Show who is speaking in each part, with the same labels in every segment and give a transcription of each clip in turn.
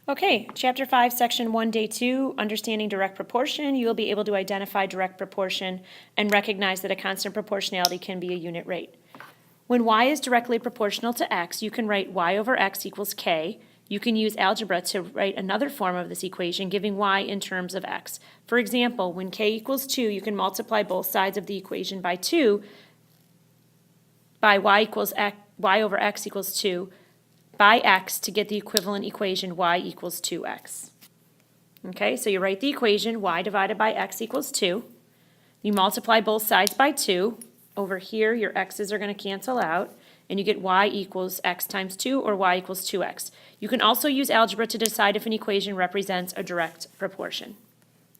Speaker 1: Okay, Chapter 5, Section 1, Day 2, Understanding Direct Proportion. You will be able to identify direct proportion and recognize that a constant proportionality can be a unit rate. When y is directly proportional to x, you can write y over x equals k. You can use algebra to write another form of this equation, giving y in terms of x. For example, when k equals 2, you can multiply both sides of the equation by 2 by y over x equals 2 by x to get the equivalent equation y equals 2x. Okay, so you write the equation y divided by x equals 2. You multiply both sides by 2. Over here, your x's are going to cancel out, and you get y equals x times 2 or y equals 2x. You can also use algebra to decide if an equation represents a direct proportion.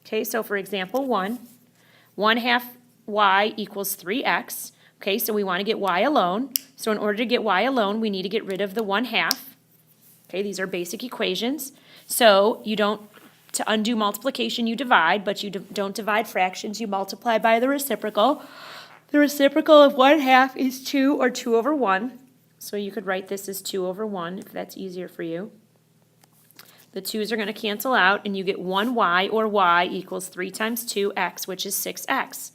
Speaker 1: Okay, so for example 1 half y equals 3x. Okay, so we want to get y alone. So in order to get y alone, we need to get rid of the 1/2. Okay, these are basic equations. So you don't, to undo multiplication, you divide, but you don't divide fractions. You multiply by the reciprocal. The reciprocal of 1/2 is 2 or 2 over 1. So you could write this as 2 over 1 if that's easier for you. The 2's are going to cancel out, and you get 1y, or y equals 3 times 2x, which is 6x.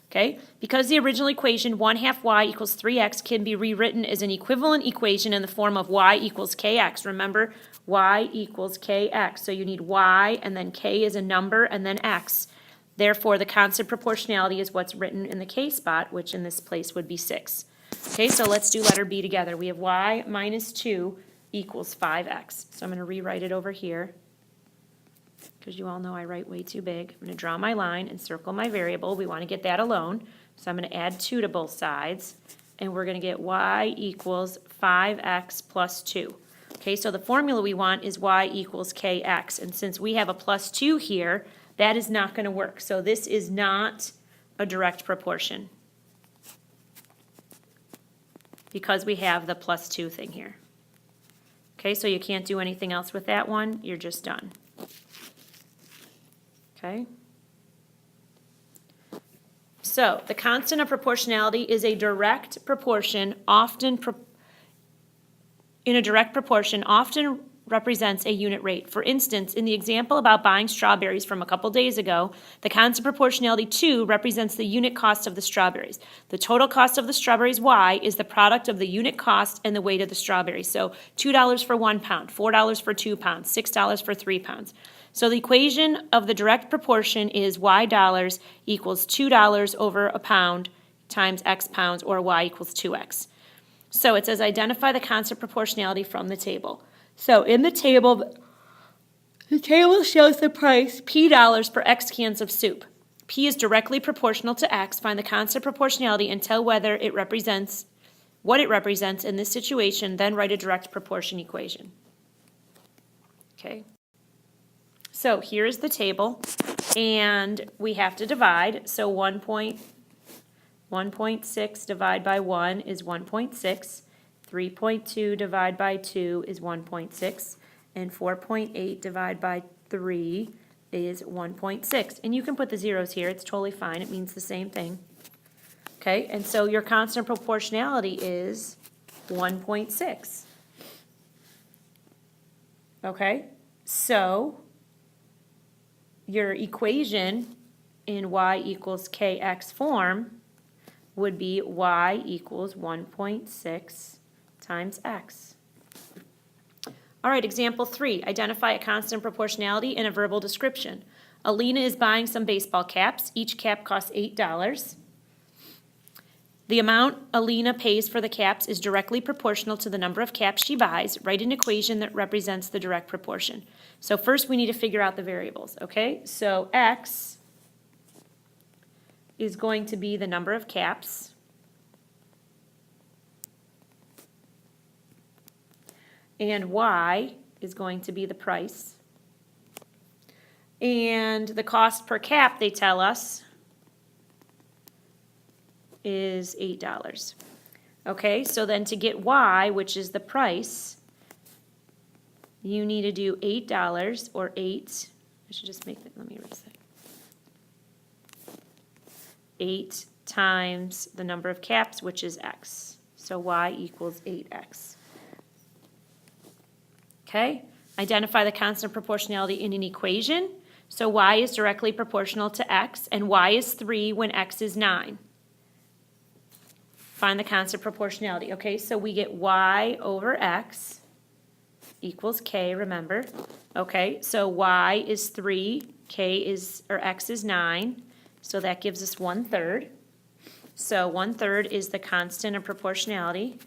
Speaker 1: Okay? Because the original equation, 1/2 y equals 3x, can be rewritten as an equivalent equation in the form of y equals kx. Remember, y equals kx. So you need y, and then k is a number, and then x. Therefore, the constant proportionality is what's written in the k spot, which in this place would be 6. Okay, so let's do letter B together. We have y minus 2 equals 5x. So I'm going to rewrite it over here, because you all know I write way too big. I'm going to draw my line and circle my variable. We want to get that alone. So I'm going to add 2 to both sides, and we're going to get y equals 5x plus 2. Okay, so the formula we want is y equals kx, and since we have a plus 2 here, that is not going to work. So this is not a direct proportion because we have the plus 2 thing here. Okay, so you can't do anything else with that one. You're just done. Okay? So the constant of proportionality is a direct proportion, often represents a unit rate. For instance, in the example about buying strawberries from a couple days ago, the constant proportionality 2 represents the unit cost of the strawberries. The total cost of the strawberries, y, is the product of the unit cost and the weight of the strawberries. So $2 for 1 pound, $4 for 2 pounds, $6 for 3 pounds. So the equation of the direct proportion is y dollars equals $2 over a pound times x pounds, or y equals 2x. So it says identify the constant proportionality from the table. So in the table shows the price, P dollars for X cans of soup. P is directly proportional to X. Find the constant proportionality and tell whether it represents, what it represents in this situation, then write a direct proportion equation. Okay. So here's the table, and we have to divide. So 1.6 divided by 1 is 1.6. 3.2 divided by 2 is 1.6, and 4.8 divided by 3 is 1.6. And you can put the zeros here. It's totally fine. It means the same thing. Okay, and so your constant proportionality is 1.6. Okay, so your equation in y equals kx form would be y equals 1.6 times x. All right, example 3. Identify a constant proportionality in a verbal description. Alina is buying some baseball caps. Each cap costs $8. The amount Alina pays for the caps is directly proportional to the number of caps she buys. Write an equation that represents the direct proportion. So first we need to figure out the variables, okay? So x is going to be the number of caps. And y is going to be the price. And the cost per cap, they tell us, is $8. Okay, so then to get y, which is the price, you need to do $8 or 8. I should just make that, let me erase that. 8 times the number of caps, which is x. So y equals 8x. Okay, Identify the constant proportionality in an equation. So y is directly proportional to x, and y is 3 when x is 9. Find the constant proportionality. Okay, so we get y over x equals k, remember. Okay, so y is 3, x is 9, so that gives us 1/3. So 1/3 is the constant of proportionality.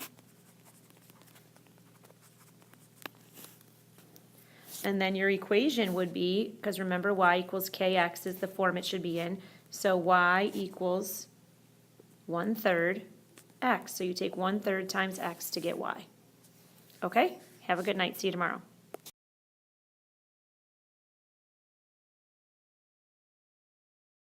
Speaker 1: And then your equation would be, because remember y equals kx is the form it should be in, so y equals 1/3 x. So you take 1/3 times x to get y. Okay? Have a good night. See you tomorrow.